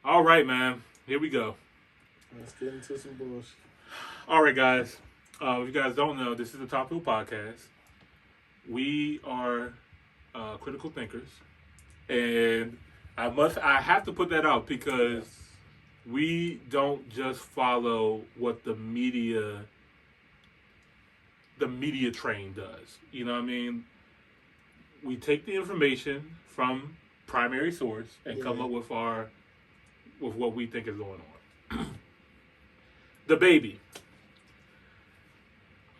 All right, man. Here we go. Let's get into some bullshit. All right, guys. If you guys don't know, this is the Top Wheel Podcast. We are critical thinkers, and I have to put that out because we don't just follow what the media train does. You know what I mean? We take the information from primary source and come up with what we think is going on. Dababy.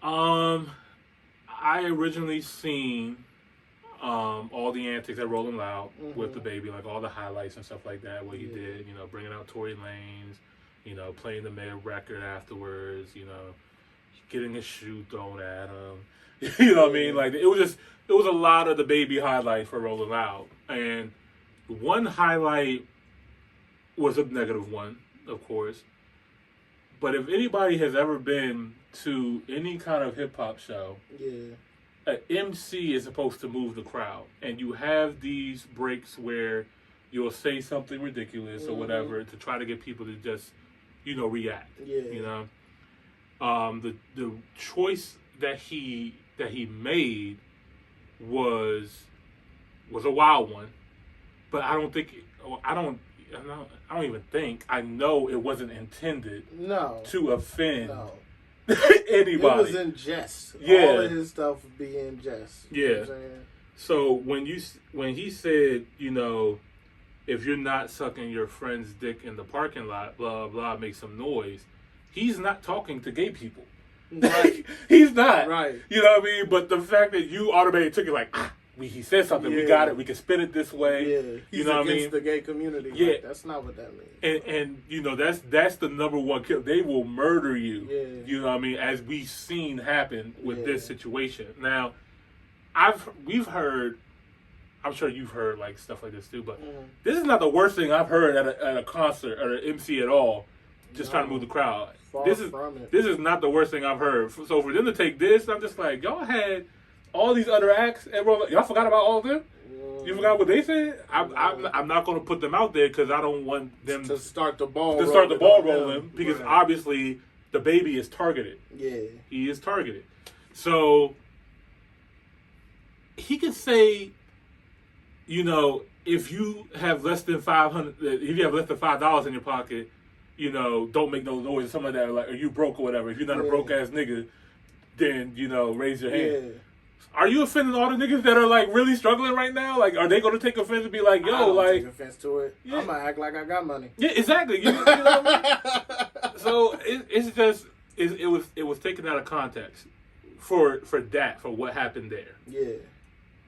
I originally seen all the antics at Rolling Loud with Dababy, like all the highlights and stuff like that, what he did, bringing out Tory Lanez, playing the mid record afterwards, getting his shoe thrown at him. You know what I mean? Like it was a lot of Dababy highlights for Rolling Loud. And one highlight was a negative one, of course. But if anybody has ever been to any kind of hip hop show, an MC is supposed to move the crowd, and you have these breaks where you'll say something ridiculous or whatever to try to get people to just, react. The choice that he made was a wild one, but I don't even think. I know it wasn't intended to offend anybody. It was in jest. Yeah. All of his stuff would be in jest. Yeah. You know what I'm saying? So when he said, if you're not sucking your friend's dick in the parking lot, blah, blah, make some noise, he's not talking to gay people. Right. He's not. Right. You know what I mean? But the fact that you automatically took it like, he said something, we got it, we can spin it this way. Yeah. He's against the gay community. Yeah. Like, that's not what that means. And that's the number one kill. They will murder you. Yeah. You know what I mean? As we've seen happen with this situation. Now, we've heard, I'm sure you've heard like stuff like this too, but this is not the worst thing I've heard at a concert or an MC at all. Just trying to move the crowd. This is not the worst thing I've heard. So for them to take this, I'm just like, y'all had all these other acts, and y'all forgot about all of them? You forgot what they said? I'm not going to put them out there because I don't want them to start the ball rolling because obviously Dababy is targeted. Yeah. He is targeted. So he can say, if you have less than $5 in your pocket, don't make no noise or something like that, like, or you broke or whatever. If you're not a broke ass nigga, then, raise your hand. Yeah. Are you offending all the niggas that are like really struggling right now? Like, are they going to take offense and be like, yo, I don't like. take offense to it. I'm going to act like I got money. Yeah, exactly. You know what I mean? So it's just, it was taken out of context for what happened there. Yeah.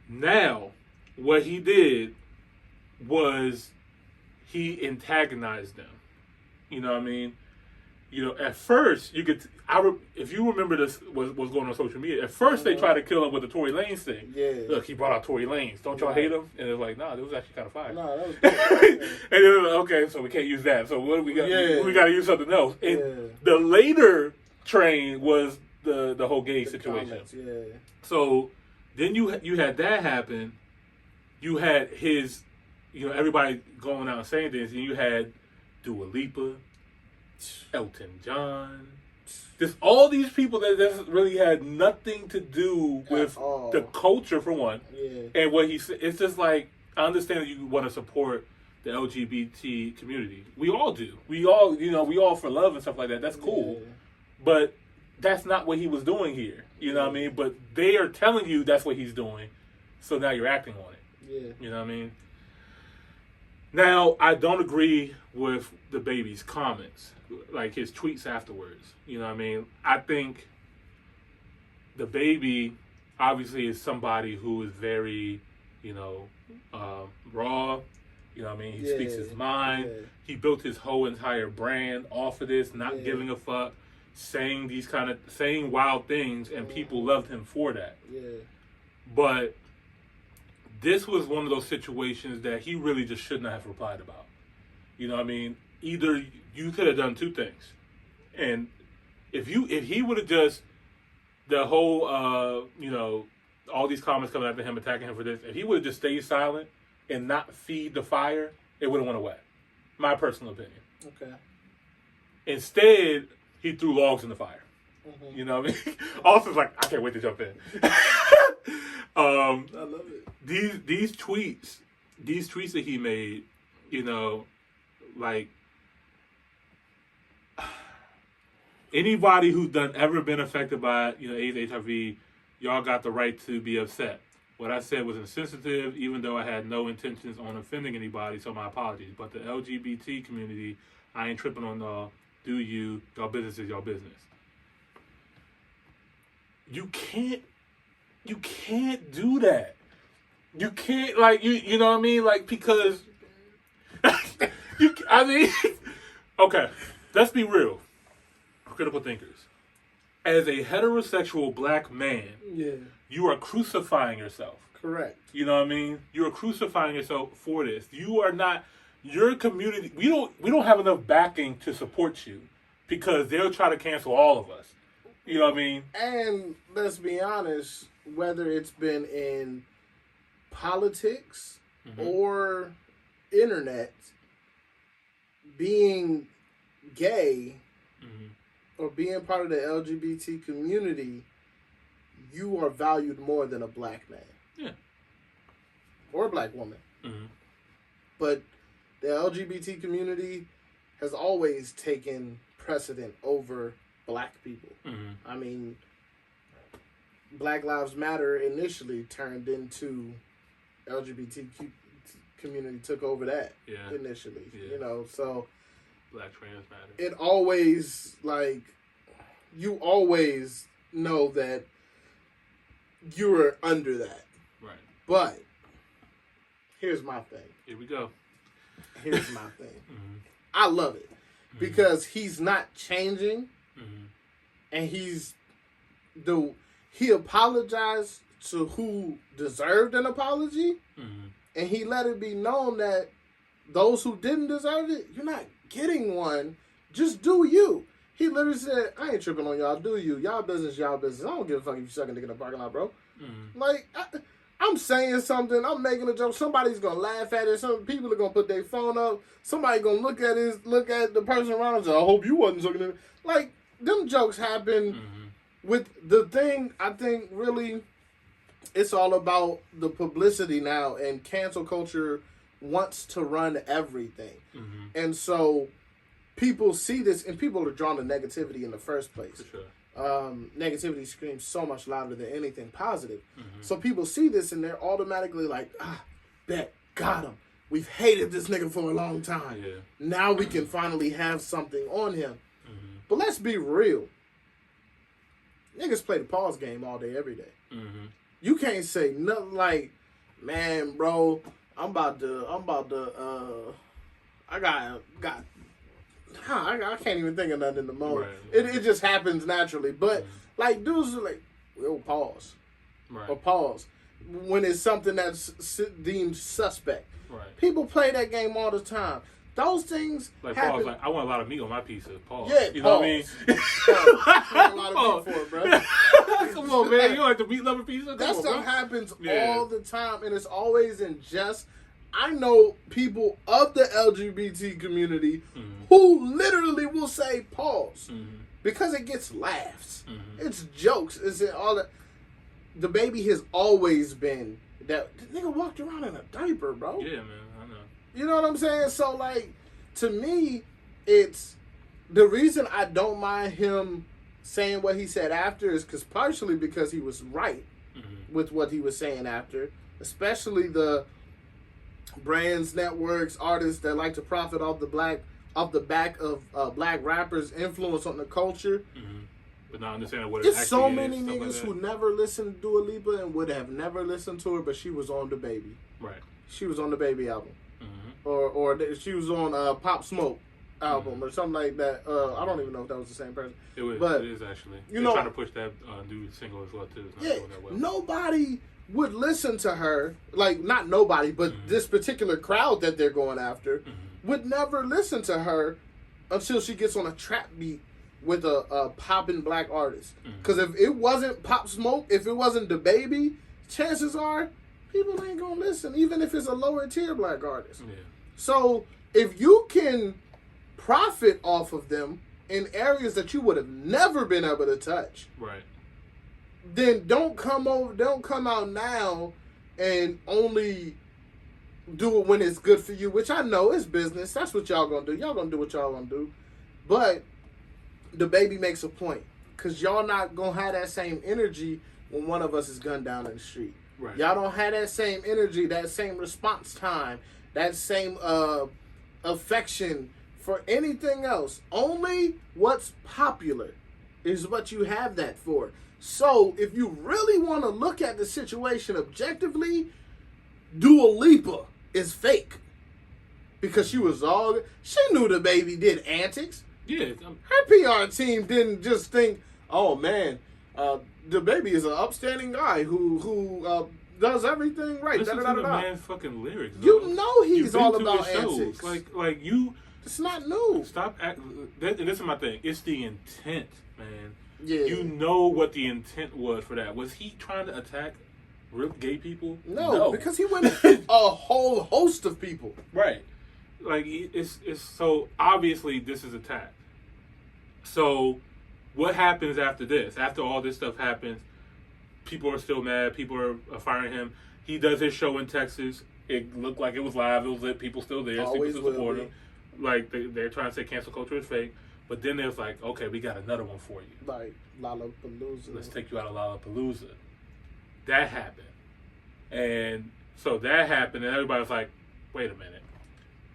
Now, what he did was he antagonized them. You know what I mean? At first, if you remember this, was going on social media, at first they tried to kill him with the Tory Lanez thing. Yeah. Look, he brought out Tory Lanez. Don't y'all hate him? And it was like, nah, it was actually kind of fire. No, that was good. And it was like, okay, so we can't use that. So what do we got? Yeah. We got to use something else. And the later train was the whole gay situation. Comments, yeah. So then you had that happen. You had his, everybody going out and saying things, and you had Dua Lipa, Elton John, just all these people that really had nothing to do with the culture, for one. Yeah. And what he said, it's just like, I understand that you want to support the LGBT community. We all do. We all for love and stuff like that. That's cool. Yeah. But that's not what he was doing here. You know what I mean? But they are telling you that's what he's doing. So now you're acting on it. Yeah. You know what I mean? Now, I don't agree with Dababy's comments, like his tweets afterwards. You know what I mean? I think Dababy obviously is somebody who is very, raw. You know what I mean? He speaks his mind. Yeah. He built his whole entire brand off of this, not giving a fuck, saying wild things, and people loved him for that. Yeah. But this was one of those situations that he really just should not have replied about. You know what I mean? Either you could have done two things. And if he would have just, the whole, all these comments coming after him, attacking him for this, if he would have just stayed silent and not feed the fire, it would have went away. My personal opinion. Okay. Instead, he threw logs in the fire. Mm-hmm. You know what I mean? Also, like, I can't wait to jump in. I love it. These tweets that he made, you know, like, anybody who's ever been affected by, you know, AIDS, HIV, y'all got the right to be upset. What I said was insensitive, even though I had no intentions on offending anybody, so my apologies. But the LGBT community, I ain't tripping on y'all. Do you? Y'all business is y'all business. You can't do that. You can't, like, you know what I mean? Like, because, okay, let's be real. Critical thinkers. As a heterosexual black man, you are crucifying yourself. Correct. You know what I mean? You are crucifying yourself for this. You are not, your community, we don't have enough backing to support you because they'll try to cancel all of us. You know what I mean? And let's be honest, whether it's been in politics or internet, being gay or being part of the LGBT community, you are valued more than a black man. Yeah. Or a black woman. Mm-hmm. But the LGBT community has always taken precedent over black people. Mm-hmm. I mean, Black Lives Matter initially turned into LGBTQ community took over that initially. Yeah. You know, so Black Trans Matter. It always, like, you always know that you're under that. Right. But here's my thing. Here we go. Here's my thing. I love it because he's not changing, and he apologized to who deserved an apology, and he let it be known that those who didn't deserve it, you're not getting one. Just do you. He literally said, I ain't tripping on y'all. Do you. Y'all business, y'all business. I don't give a fuck if you sucking dick in the parking lot, bro. Like, I'm saying something. I'm making a joke. Somebody's going to laugh at it. Some people are going to put their phone up. Somebody going to look at the person around and say, I hope you wasn't sucking it. Like, them jokes happen with the thing. I think really it's all about the publicity now, and cancel culture wants to run everything. And so people see this, and people are drawn to negativity in the first place. For sure. Negativity screams so much louder than anything positive. So people see this, and they're automatically like, bet, got him. We've hated this nigga for a long time. Yeah. Now we can finally have something on him. But let's be real. Niggas play the pause game all day, every day. You can't say nothing like, man, bro, I can't even think of nothing in the moment. Right. It just happens naturally. But, like, dudes are like, we'll pause. Right. Or pause. When it's something that's deemed suspect. Right. People play that game all the time. Those things like happen. Pause, like, I want a lot of meat on my pizza. Pause. Yeah, you pause. know what I mean? I want a lot of meat for it, bro. Come on, man. You don't like the meat lover pizza? That stuff happens all the time, and it's always in jest. I know people of the LGBT community who literally will say pause because it gets laughs. It's jokes. It's all that. Dababy has always been that. The nigga walked around in a diaper, bro. Yeah, man. I know. You know what I'm saying? So, like, to me, it's the reason I don't mind him saying what he said after is partially because he was right with what he was saying after, especially the brands, networks, artists that like to profit off the back of black rappers' influence on the culture. But not understanding what it There's actually so is, many niggas who never listened to Dua Lipa and would have never listened to her, but she was on Dababy. Right. She was on the Baby album. Or she was on Pop Smoke album or something like that. I don't even know if that was the same person. It is actually. They're trying to push that new single as well too. It's not doing that well. Nobody would listen to her. Like, not nobody, but this particular crowd that they're going after would never listen to her until she gets on a trap beat with a poppin' black artist. Because if it wasn't Pop Smoke, if it wasn't Dababy, chances are people ain't gonna listen, even if it's a lower tier black artist. Yeah. So if you can profit off of them in areas that you would have never been able to touch, right? Then don't come out now and only do it when it's good for you, which I know is business. That's what y'all gonna do. Y'all gonna do what y'all gonna do. But Dababy makes a point, because y'all not gonna have that same energy when one of us is gunned down in the street. Right. Y'all don't have that same energy, that same response time, that same affection for anything else. Only what's popular is what you have that for. So if you really want to look at the situation objectively, Dua Lipa is fake. Because she knew Dababy did antics. Yeah. Her PR team didn't just think, oh man, Dababy is an upstanding guy who does everything right. Listen to the man's fucking lyrics. You know he's all about antics. Like you. It's not new. And this is my thing. It's the intent, man. Yeah. You know what the intent was for that. Was he trying to attack real gay people? No, because he went a whole host of people. Right. Like, it's so obviously this is attack. So what happens after this? After all this stuff happens, people are still mad. People are firing him. He does his show in Texas. It looked like it was live. It was lit. People still there. Always people still support him. Like, they're trying to say cancel culture is fake. But then there's like, okay, we got another one for you. Like Lollapalooza. Let's take you out of Lollapalooza. That happened. And so that happened, and everybody was like, wait a minute.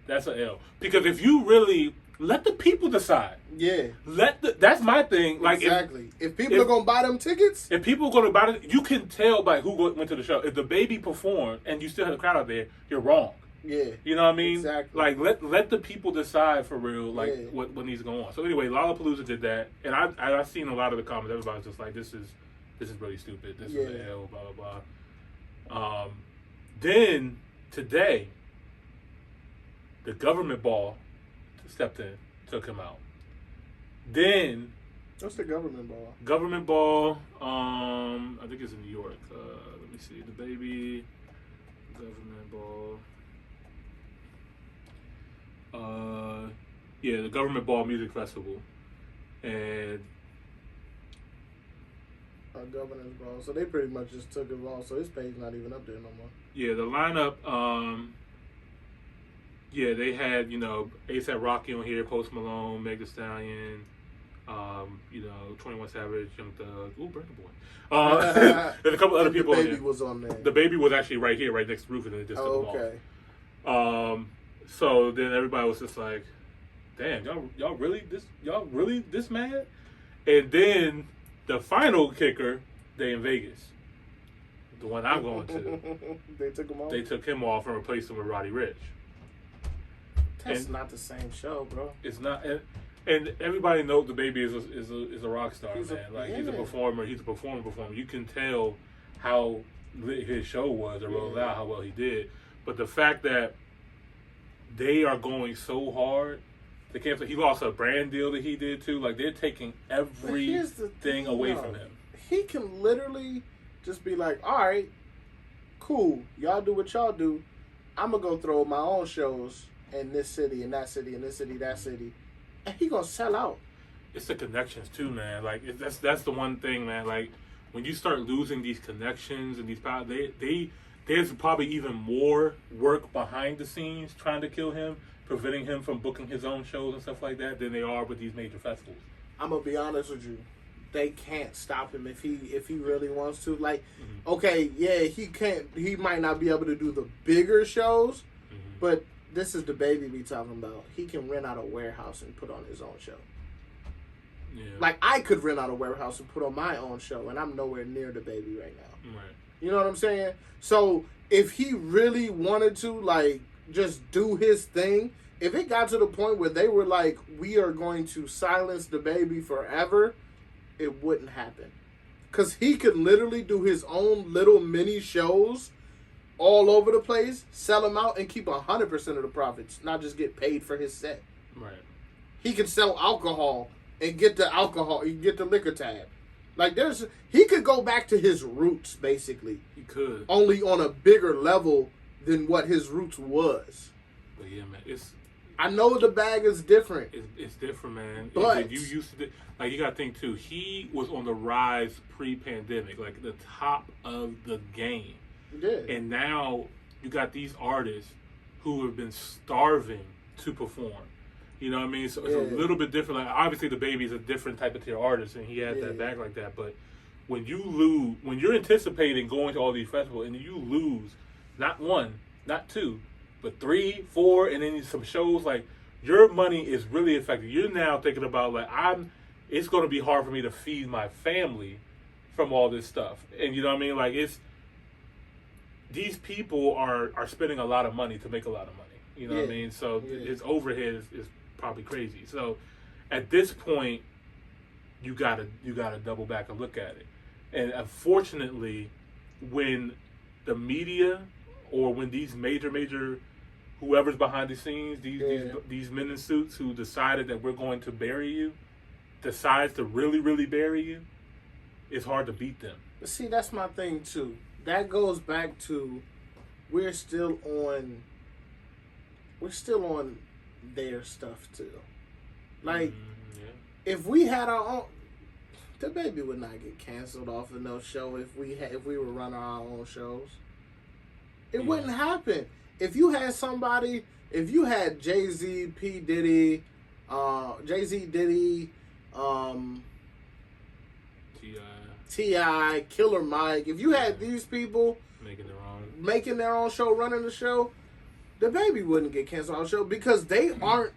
That's an L. Because if you really let the people decide. Yeah. That's my thing. Like, exactly. If people are gonna buy them tickets, if people are gonna buy it, you can tell by who went to the show. If Dababy performed and you still had a crowd out there, you're wrong. Yeah. You know what I mean? Exactly. Like, let the people decide for real, like, what needs to go on. So anyway, Lollapalooza did that, and I've seen a lot of the comments. Everybody's just like, this is really stupid. This is an L, blah blah blah. Then today, the government ball stepped in, took him out. Then, what's the government ball? Government ball. I think it's in New York. Let me see. Dababy government ball. Yeah, the Government Ball Music Festival, and Governor's Ball. So they pretty much just took it all. So his page not even up there no more. Yeah, the lineup. Yeah, they had A$AP Rocky on here, Post Malone, Meg Thee Stallion, 21 Savage, Young Thug, ooh, Burna Boy. There's a couple other people on there. Dababy was on there. Dababy was actually right here, right next to Roof, and they just took him off. So then everybody was just like, damn, y'all really this mad? And then the final kicker, they in Vegas. The one I'm going to. They took him off? They took him off and replaced him with Roddy Ricch. That's not the same show, bro. It's not, and everybody knows Dababy is a rock star, man. He's a performer. He's a performer. You can tell how lit his show was and rolled out, how well he did. But the fact that they are going so hard, they can't. He lost a brand deal that he did too. Like, they're taking everything away from him. He can literally just be like, all right, cool, y'all do what y'all do. I'm gonna go throw my own shows in this city and that city and this city, that city, and he gonna sell out. It's the connections too, man. Like, that's the one thing, man. Like, when you start losing these connections and these power, there's probably even more work behind the scenes trying to kill him, preventing him from booking his own shows and stuff like that, than they are with these major festivals. I'm gonna be honest with you. They can't stop him if he really wants to. Like, okay, yeah, he might not be able to do the bigger shows, but this is Dababy we talking about. He can rent out a warehouse and put on his own show. Yeah. Like, I could rent out a warehouse and put on my own show, and I'm nowhere near Dababy right now. Right. You know what I'm saying? So if he really wanted to, like, just do his thing, if it got to the point where they were like, we are going to silence Dababy forever, it wouldn't happen. Because he could literally do his own little mini shows all over the place, sell them out, and keep 100% of the profits, not just get paid for his set. Right. He could sell alcohol and get the liquor tab. Like, he could go back to his roots, basically. He could. Only on a bigger level than what his roots was. But yeah, man, I know the bag is different. It's different, man. But you used to, like, you got to think too. He was on the rise pre-pandemic, like the top of the game. Yeah. And now you got these artists who have been starving to perform. You know what I mean? So it's a little bit different. Like, obviously, DaBaby is a different type of tier artist, and he had that bag like that. But when you lose, when you're anticipating going to all these festivals, and you lose, not one, not two, but 3, 4, and then some shows, like, your money is really affected. You're now thinking about, like, it's going to be hard for me to feed my family from all this stuff. And you know what I mean? Like, these people are spending a lot of money to make a lot of money. You know what I mean? So his overhead is probably crazy. So at this point, you gotta double back and look at it. And unfortunately, when the media or when these major whoever's behind the scenes, these men in suits who decided that we're going to bury you, decides to really bury you, it's hard to beat them. But see, that's my thing too. That goes back to we're still on their stuff too. Like, if we had our own, DaBaby would not get canceled off of no show if we were running our own shows. It wouldn't happen. If you had Jay-Z, P. Diddy, Diddy, T.I., Killer Mike, if you had these people making their own show, running the show, DaBaby wouldn't get canceled off the show because they aren't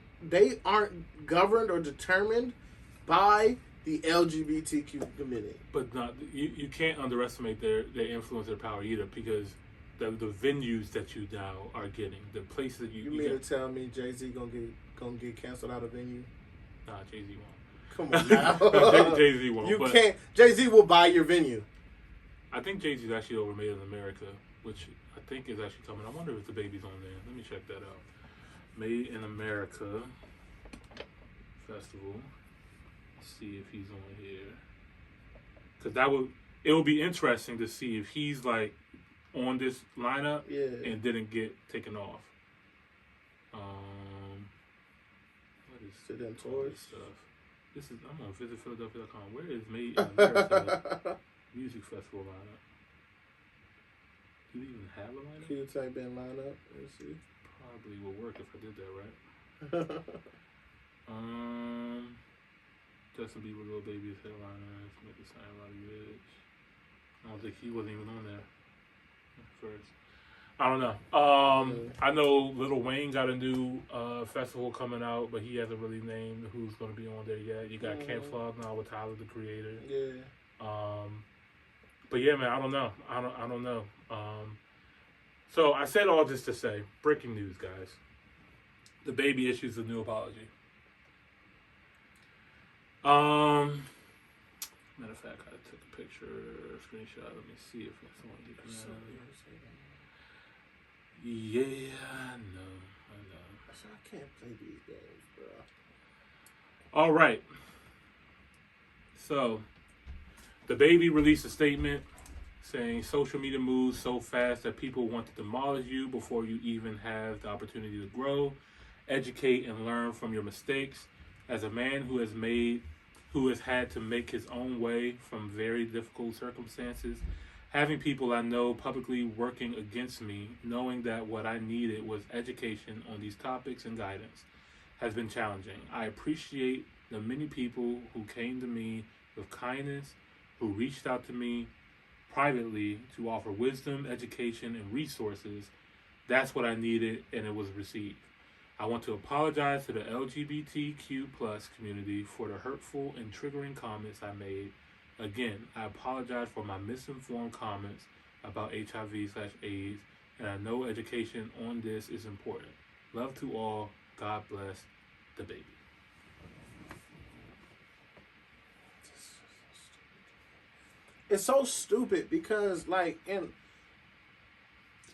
governed or determined by the LGBTQ community. But not, you can't underestimate their influence, their power either, because the venues that you now are getting, the places that you mean to tell me Jay-Z gonna get canceled out of venue? Nah, Jay-Z won't. Come on now. Jay-Z won't. You can't. Jay-Z will buy your venue. I think Jay-Z's actually over Made in America, which I think is actually coming. I wonder if DaBaby's on there. Let me check that out. Made in America Festival. Let's see if he's on here. Because it would be interesting to see if he's like on this lineup and didn't get taken off. What is it? Toles stuff? I'm on visitphiladelphia.com. Where is Made in America Music Festival lineup? Do you even have a lineup? Can you type in lineup? Let's see. Probably will work if I did that right. Justin Bieber, Lil Baby is headliners. Make it sound a lot of rich. I don't think he wasn't even on there first. I don't know. I know Lil Wayne got a new festival coming out, but he hasn't really named who's going to be on there yet. You got Camp Flog now with Tyler, the Creator. Yeah. But yeah, man, I don't know. I don't know. So I said all this to say, breaking news, guys. DaBaby issues a new apology. Matter of fact, I took a picture, screenshot. Let me see if it's on here. Yeah, I know. I can't play these games, bro. All right. So, DaBaby released a statement saying social media moves so fast that people want to demolish you before you even have the opportunity to grow, educate, and learn from your mistakes. As a man who has had to make his own way from very difficult circumstances, having people I know publicly working against me, knowing that what I needed was education on these topics and guidance, has been challenging. I appreciate the many people who came to me with kindness, who reached out to me privately to offer wisdom, education, and resources. That's what I needed, and it was received. I want to apologize to the LGBTQ plus community for the hurtful and triggering comments I made. Again, I apologize for my misinformed comments about HIV/AIDS, and I know education on this is important. Love to all. God bless DaBaby. It's so stupid because, like, in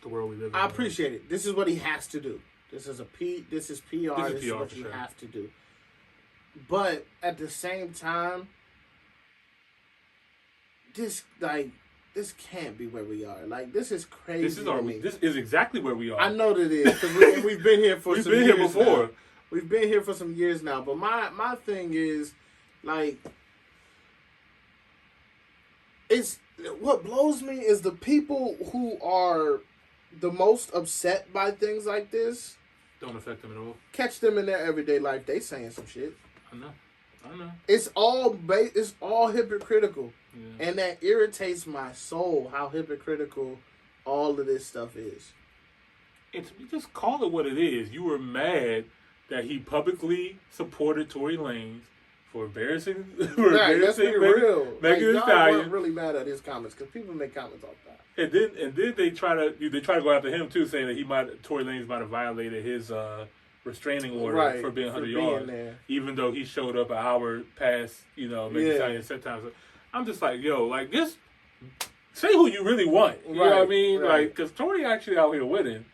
the world we live in. I appreciate it. This is what he has to do. This is PR. This is what you have to do. But at the same time, this, like, this can't be where we are. Like, this is crazy. This is exactly where we are. I know that it is because we've been here for some years. We've been here before. Now. We've been here for some years now. But my thing is, like, it's what blows me is the people who are the most upset by things like this don't affect them at all. Catch them in their everyday life. They saying some shit. I know. It's all hypocritical, and that irritates my soul. How hypocritical all of this stuff is. Just call it what it is. You were mad that he publicly supported Tory Lanez for embarrassing. Let's be real. Megan Thee Stallion. Stallion. Weren't really mad at his comments because people make comments all the time. And then they try to go after him too, saying that Tory Lanez might have violated his restraining order for being 100 yards, even though he showed up an hour past Megan Thee Stallion's set time. So I'm just like, just say who you really want. You know what I mean? Right. Like, because Tory actually out here winning,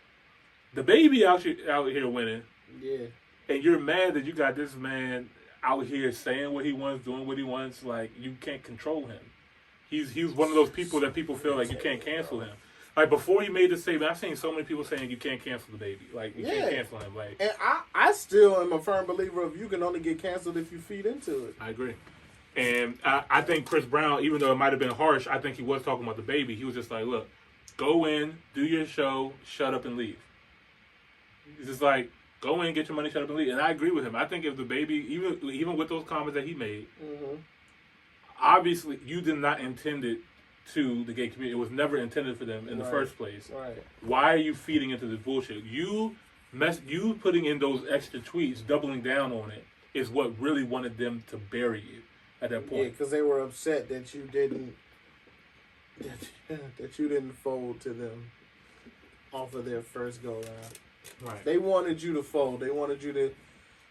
the baby out here winning. Yeah. And you're mad that you got this man out here saying what he wants, doing what he wants. Like, you can't control him. He's one of those people that people feel like you can't cancel him. Like, before he made the statement, I've seen so many people saying you can't cancel the baby. Like, you can't cancel him. Like, and I still am a firm believer of you can only get canceled if you feed into it. I agree. And I think Chris Brown, even though it might have been harsh, I think he was talking about the baby. He was just like, look, go in, do your show, shut up and leave. He's just like, go in, get your money, shut up and leave. And I agree with him. I think if the baby, even with those comments that he made, obviously you did not intend it to the gay community. It was never intended for them in the first place. Right. Why are you feeding into this bullshit? You putting in those extra tweets, doubling down on it, is what really wanted them to bury you at that point. Yeah, because they were upset that you didn't fold to them off of their first go round. Right. They wanted you to fold. They wanted you to.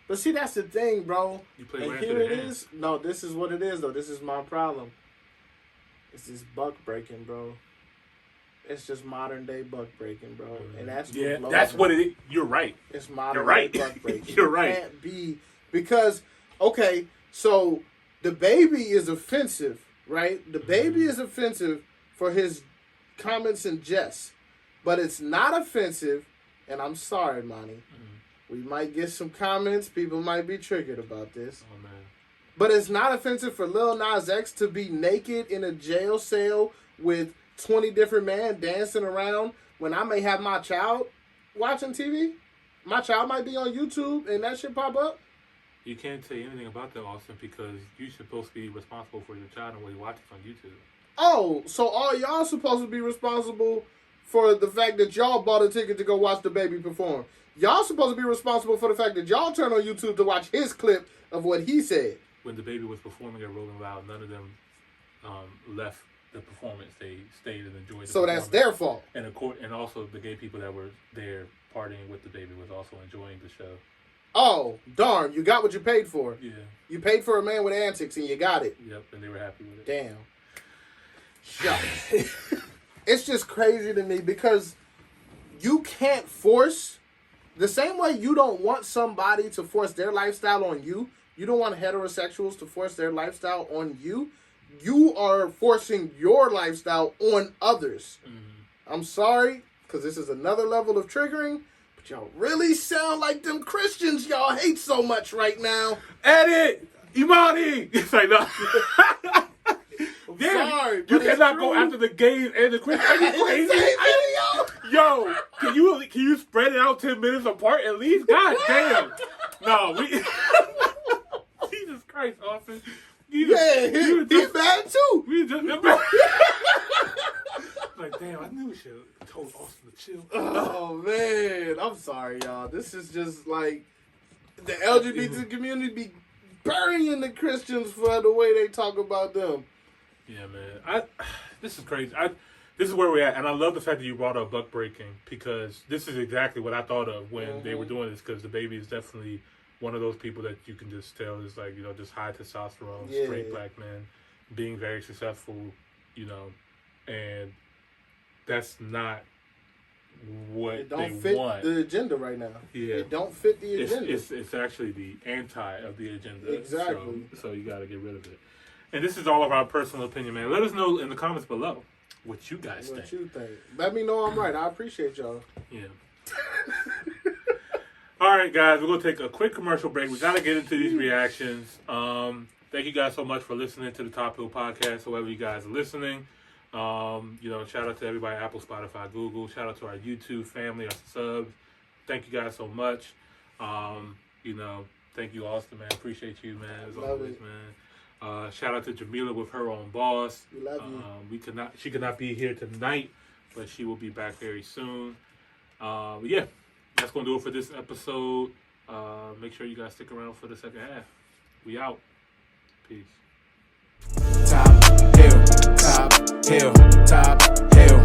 But see, that's the thing, bro. You play and right here to the it hand. is. No, this is what it is, though. This is my problem. It's this buck breaking, bro. It's just modern day buck breaking, bro. And that's what it is. You're right. It's modern day buck breaking. You're right. It can't be because so the baby is offensive, right? The baby is offensive for his comments and jests, but it's not offensive. And I'm sorry, Imani. We might get some comments. People might be triggered about this. Oh, man. But it's not offensive for Lil Nas X to be naked in a jail cell with 20 different men dancing around when I may have my child watching TV. My child might be on YouTube and that shit pop up. You can't say anything about that, Austin, because you're supposed to be responsible for your child and what he watches on YouTube. Oh, so all y'all supposed to be responsible for the fact that y'all bought a ticket to go watch the baby perform. Y'all supposed to be responsible for the fact that y'all turn on YouTube to watch his clip of what he said. When the baby was performing at Rolling Loud, none of them left the performance. They stayed and enjoyed the performance. So that's their fault. And also the gay people that were there partying with the baby was also enjoying the show. Oh, darn. You got what you paid for. Yeah. You paid for a man with antics and you got it. Yep, and they were happy with it. Damn. Shucks. It's just crazy to me because you can't force, the same way you don't want somebody to force their lifestyle on you, you don't want heterosexuals to force their lifestyle on you. You are forcing your lifestyle on others. Mm-hmm. I'm sorry, because this is another level of triggering, but y'all really sound like them Christians y'all hate so much right now. Edit! Imani! It's like, no. Sorry, you cannot go after the gays and the Christians. Are you crazy? Yo, can you spread it out 10 minutes apart at least? God damn. No, Jesus Christ, Austin. He's bad too. Like, damn, I knew we should have told Austin to chill. Oh, man. I'm sorry, y'all. This is just like the LGBT community be burying the Christians for the way they talk about them. Yeah, man. This is crazy. This is where we're at, and I love the fact that you brought up buck breaking because this is exactly what I thought of when they were doing this. Because the baby is definitely one of those people that you can just tell is like just high testosterone, straight black man, being very successful, and that's not what they fit want. The agenda right now. Yeah, it don't fit the agenda. It's actually the anti of the agenda. Exactly. So you got to get rid of it. And this is all of our personal opinion, man. Let us know in the comments below. what you guys What think. you think? Let me know I'm right. I appreciate y'all. Yeah. All right, guys, we're going to take a quick commercial break. We got to get into these reactions. Thank you guys so much for listening to the Top Hill Podcast, whoever you guys are listening. Shout out to everybody, Apple, Spotify, Google. Shout out to our YouTube family, our subs. Thank you guys so much. Thank you, Austin, man. Appreciate you, man, as always, man. Shout out to Jamila with her own boss. We love you. She could not be here tonight, but she will be back very soon. That's going to do it for this episode. Make sure you guys stick around for the second half. We out. Peace. Top hill, top hill, top hill.